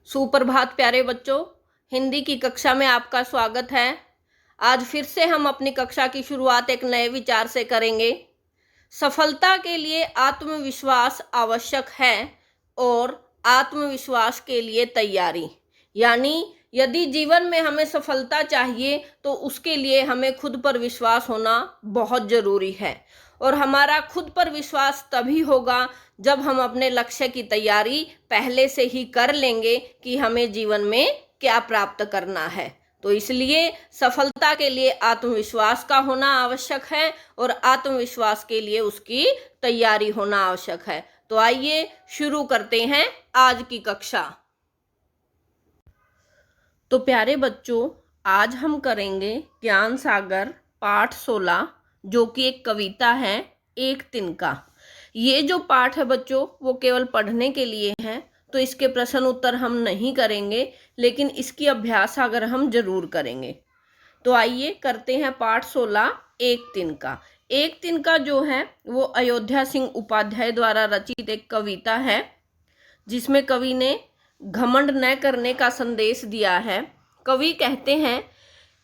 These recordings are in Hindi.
सुप्रभात प्यारे बच्चों, हिंदी की कक्षा में आपका स्वागत है। आज फिर से हम अपनी कक्षा की शुरुआत एक नए विचार से करेंगे। सफलता के लिए आत्मविश्वास आवश्यक है और आत्मविश्वास के लिए तैयारी। यानी यदि जीवन में हमें सफलता चाहिए तो उसके लिए हमें खुद पर विश्वास होना बहुत ज़रूरी है। और हमारा खुद पर विश्वास तभी होगा जब हम अपने लक्ष्य की तैयारी पहले से ही कर लेंगे कि हमें जीवन में क्या प्राप्त करना है। तो इसलिए सफलता के लिए आत्मविश्वास का होना आवश्यक है और आत्मविश्वास के लिए उसकी तैयारी होना आवश्यक है। तो आइए शुरू करते हैं आज की कक्षा। तो प्यारे बच्चों, आज हम करेंगे ज्ञान सागर पाठ 16, जो कि एक कविता है एक तिनका। ये जो पाठ है बच्चों, वो केवल पढ़ने के लिए है, तो इसके प्रश्न उत्तर हम नहीं करेंगे, लेकिन इसकी अभ्यास अगर हम जरूर करेंगे। तो आइए करते हैं पाठ 16 एक तिनका। एक तिनका जो है वो अयोध्या सिंह उपाध्याय द्वारा रचित एक कविता है, जिसमें कवि ने घमंड न करने का संदेश दिया है। कवि कहते हैं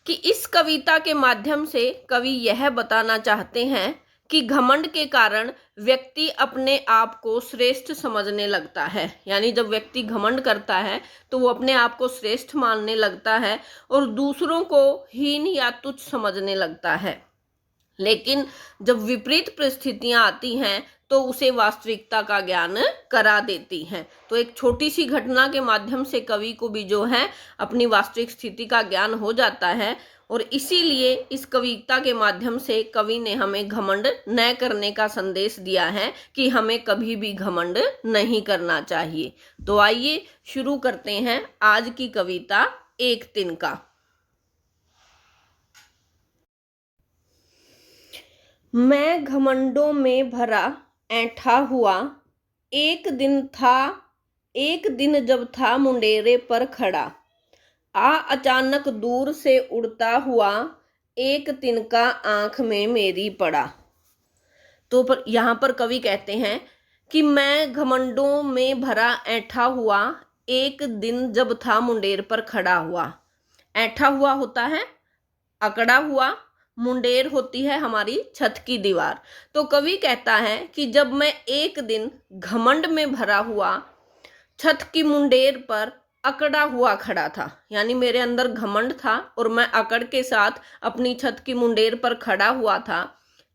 कि इस कविता के माध्यम से कवि यह बताना चाहते हैं कि घमंड के कारण व्यक्ति अपने आप को श्रेष्ठ समझने लगता है। यानी जब व्यक्ति घमंड करता है तो वो अपने आप को श्रेष्ठ मानने लगता है और दूसरों को हीन या तुच्छ समझने लगता है। लेकिन जब विपरीत परिस्थितियां आती हैं तो उसे वास्तविकता का ज्ञान करा देती हैं। तो एक छोटी सी घटना के माध्यम से कवि को भी जो है अपनी वास्तविक स्थिति का ज्ञान हो जाता है, और इसीलिए इस कविता के माध्यम से कवि ने हमें घमंड न करने का संदेश दिया है कि हमें कभी भी घमंड नहीं करना चाहिए। तो आइए शुरू करते हैं आज की कविता एक तिनका। मैं घमंडों में भरा ऐंठा हुआ, एक दिन जब था मुंडेरे पर खड़ा, अचानक दूर से उड़ता हुआ, एक तिनका आंख में मेरी पड़ा। तो यहाँ पर कवि कहते हैं कि मैं घमंडों में भरा ऐंठा हुआ, एक दिन जब था मुंडेर पर खड़ा हुआ। ऐंठा हुआ होता है अकड़ा हुआ, मुंडेर होती है हमारी छत की दीवार। तो कवि कहता है कि जब मैं एक दिन घमंड में भरा हुआ छत की मुंडेर पर अकड़ा हुआ खड़ा था, यानी मेरे अंदर घमंड था और मैं अकड़ के साथ अपनी छत की मुंडेर पर खड़ा हुआ था,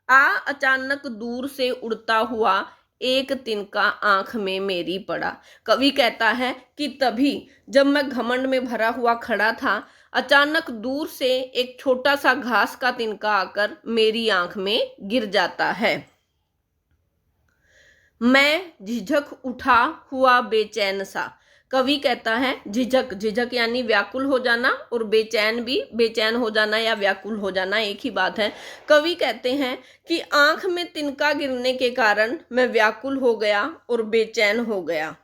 अचानक दूर से उड़ता हुआ एक तिनका आंख में मेरी पड़ा। कवि कहता है कि तभी जब मैं घमंड में भरा हुआ खड़ा था, अचानक दूर से एक छोटा सा घास का तिनका आकर मेरी आंख में गिर जाता है। मैं झिझक उठा हुआ बेचैन सा। कवि कहता है झिझक यानी व्याकुल हो जाना, और बेचैन भी बेचैन हो जाना या व्याकुल हो जाना एक ही बात है। कवि कहते हैं कि आंख में तिनका गिरने के कारण मैं व्याकुल हो गया और बेचैन हो गया।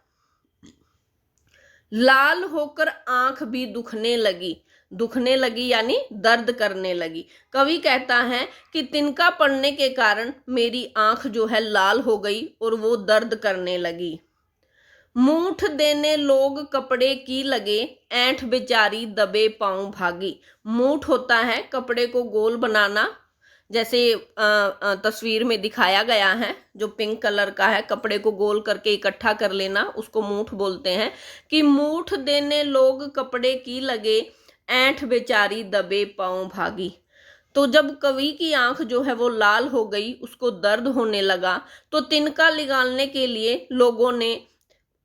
लाल होकर आंख भी दुखने लगी यानी दर्द करने लगी। कवि कहता है कि तिनका पड़ने के कारण मेरी आंख जो है लाल हो गई और वो दर्द करने लगी। मूठ देने लोग कपड़े की लगे, ऐंठ बेचारी दबे पांव भागी। मूठ होता है कपड़े को गोल बनाना, जैसे तस्वीर में दिखाया गया है, जो पिंक कलर का है, कपड़े को गोल करके इकट्ठा कर लेना, उसको मूठ बोलते हैं। कि मूठ देने लोग कपड़े की लगे, ऐंठ बेचारी दबे पांव भागी। तो जब कवि की आंख जो है वो लाल हो गई, उसको दर्द होने लगा, तो तिनका निकालने के लिए लोगों ने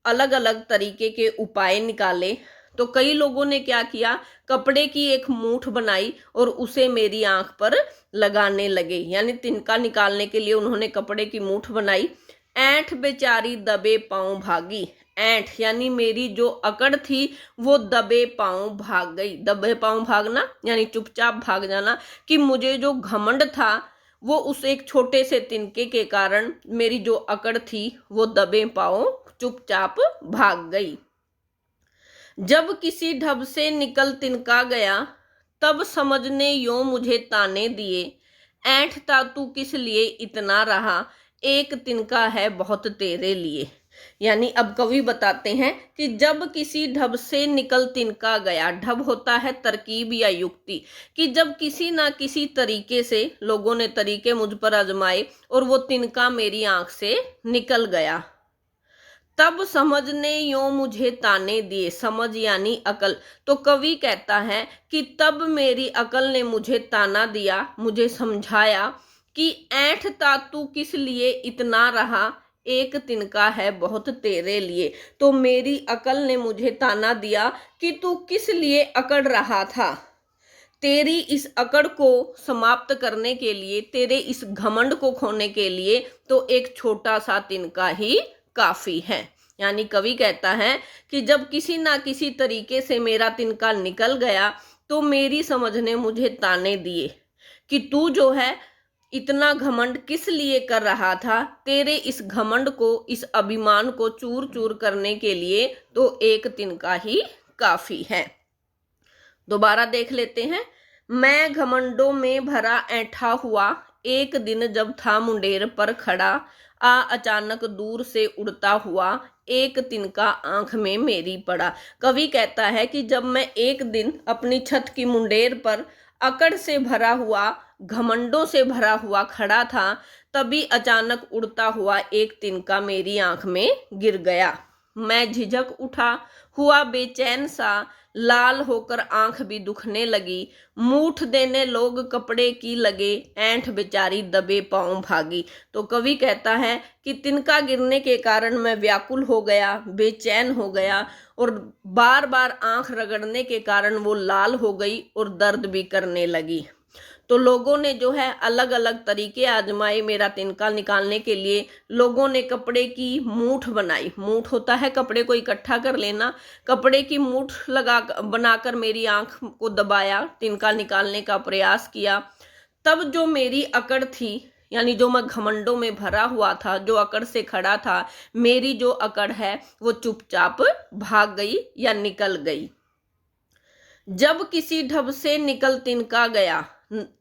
अलग अलग तरीके के उपाय निकाले। तो कई लोगों ने क्या किया, कपड़े की एक मूठ बनाई और उसे मेरी आंख पर लगाने लगे। यानी तिनका निकालने के लिए उन्होंने कपड़े की मूठ बनाई। ऐंठ बेचारी दबे पांव भागी। ऐंठ यानी मेरी जो अकड़ थी वो दबे पांव भाग गई। दबे पांव भागना यानी चुपचाप भाग जाना, कि मुझे जो घमंड था वो उस एक छोटे से तिनके के कारण मेरी जो अकड़ थी वो दबे पांव चुपचाप भाग गई। जब किसी ढब से निकल तिनका गया, तब समझने यों मुझे ताने दिए, ऐंठता तू किस लिए इतना रहा, एक तिनका है बहुत तेरे लिए। यानी अब कवि बताते हैं कि जब किसी ढब से निकल तिनका गया, ढब होता है तरकीब या युक्ति, कि जब किसी ना किसी तरीके से लोगों ने तरीके मुझ पर आजमाए और वो तिनका मेरी आंख से निकल गया, तब समझ ने यूं मुझे ताने दिए। समझ यानी अकल। तो कवि कहता है कि तब मेरी अकल ने मुझे ताना दिया, मुझे समझाया कि ऐंठता तू किस लिए इतना रहा, एक तिनका है बहुत तेरे लिए। तो मेरी अकल ने मुझे ताना दिया कि तू किस लिए अकड़ रहा था। तेरी इस अकड़ को समाप्त करने के लिए, तेरे इस घमंड को खोने के लिए तो एक छोटा सा तिनका ही काफी है। यानी कवि कहता है कि जब किसी ना किसी तरीके से मेरा तिनका निकल गया तो मेरी समझ ने मुझे ताने दिए कि तू जो है इतना घमंड किस लिए कर रहा था। तेरे इस घमंड को, इस अभिमान को चूर चूर करने के लिए तो एक तिनका ही काफी है। दोबारा देख लेते हैं। मैं घमंडों में भरा ऐंठा हुआ, एक दिन जब था मुंडेर पर खड़ा, आ अचानक दूर से उड़ता हुआ, एक तिनका आंख में मेरी पड़ा। कवि कहता है कि जब मैं एक दिन अपनी छत की मुंडेर पर अकड़ से भरा हुआ, घमंडों से भरा हुआ खड़ा था, तभी अचानक उड़ता हुआ एक तिनका मेरी आंख में गिर गया। मैं झिझक उठा, हुआ बेचैन सा, लाल होकर आंख भी दुखने लगी। मूठ देने लोग कपड़े की लगे, ऐंठ बेचारी दबे पांव भागी। तो कवि कहता है कि तिनका गिरने के कारण मैं व्याकुल हो गया, बेचैन हो गया, और बार बार आंख रगड़ने के कारण वो लाल हो गई और दर्द भी करने लगी। तो लोगों ने जो है अलग अलग तरीके आजमाए मेरा तिनका निकालने के लिए। लोगों ने कपड़े की मूठ बनाई, मूठ होता है कपड़े को इकट्ठा कर लेना, कपड़े की मूठ लगा बनाकर मेरी आंख को दबाया, तिनका निकालने का प्रयास किया। तब जो मेरी अकड़ थी, यानी जो मैं घमंडों में भरा हुआ था, जो अकड़ से खड़ा था, मेरी जो अकड़ है वो चुपचाप भाग गई या निकल गई। जब किसी ढब से निकल तिनका गया,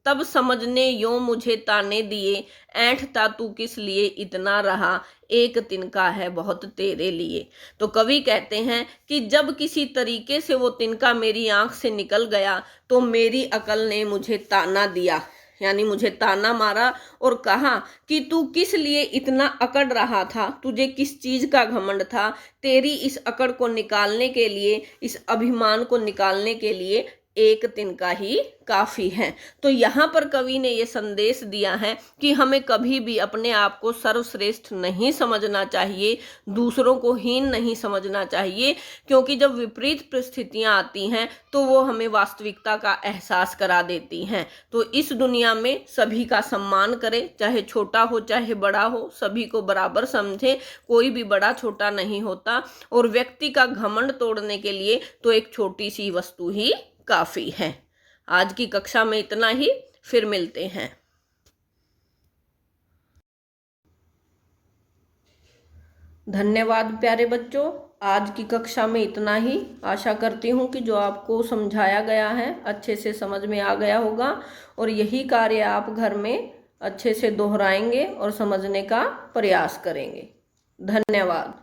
तब समझने यूं मुझे ताने दिए, ऐंठता तू किस लिए इतना रहा, एक तिनका है बहुत तेरे लिए। तो कवि कहते हैं कि जब किसी तरीके से वो तिनका मेरी आंख से निकल गया तो मेरी अकल ने मुझे ताना दिया, यानी मुझे ताना मारा और कहा कि तू किस लिए इतना अकड़ रहा था, तुझे किस चीज का घमंड था। तेरी इस अकड़ को निकालने के लिए, इस अभिमान को निकालने के लिए एक तिनका ही काफी है। तो यहाँ पर कवि ने ये संदेश दिया है कि हमें कभी भी अपने आप को सर्वश्रेष्ठ नहीं समझना चाहिए, दूसरों को हीन नहीं समझना चाहिए, क्योंकि जब विपरीत परिस्थितियां आती हैं तो वो हमें वास्तविकता का एहसास करा देती हैं। तो इस दुनिया में सभी का सम्मान करें, चाहे छोटा हो चाहे बड़ा हो, सभी को बराबर समझें, कोई भी बड़ा छोटा नहीं होता। और व्यक्ति का घमंड तोड़ने के लिए तो एक छोटी सी वस्तु ही काफी है। आज की कक्षा में इतना ही, फिर मिलते हैं। धन्यवाद प्यारे बच्चों, आज की कक्षा में इतना ही। आशा करती हूँ कि जो आपको समझाया गया है अच्छे से समझ में आ गया होगा और यही कार्य आप घर में अच्छे से दोहराएंगे और समझने का प्रयास करेंगे। धन्यवाद।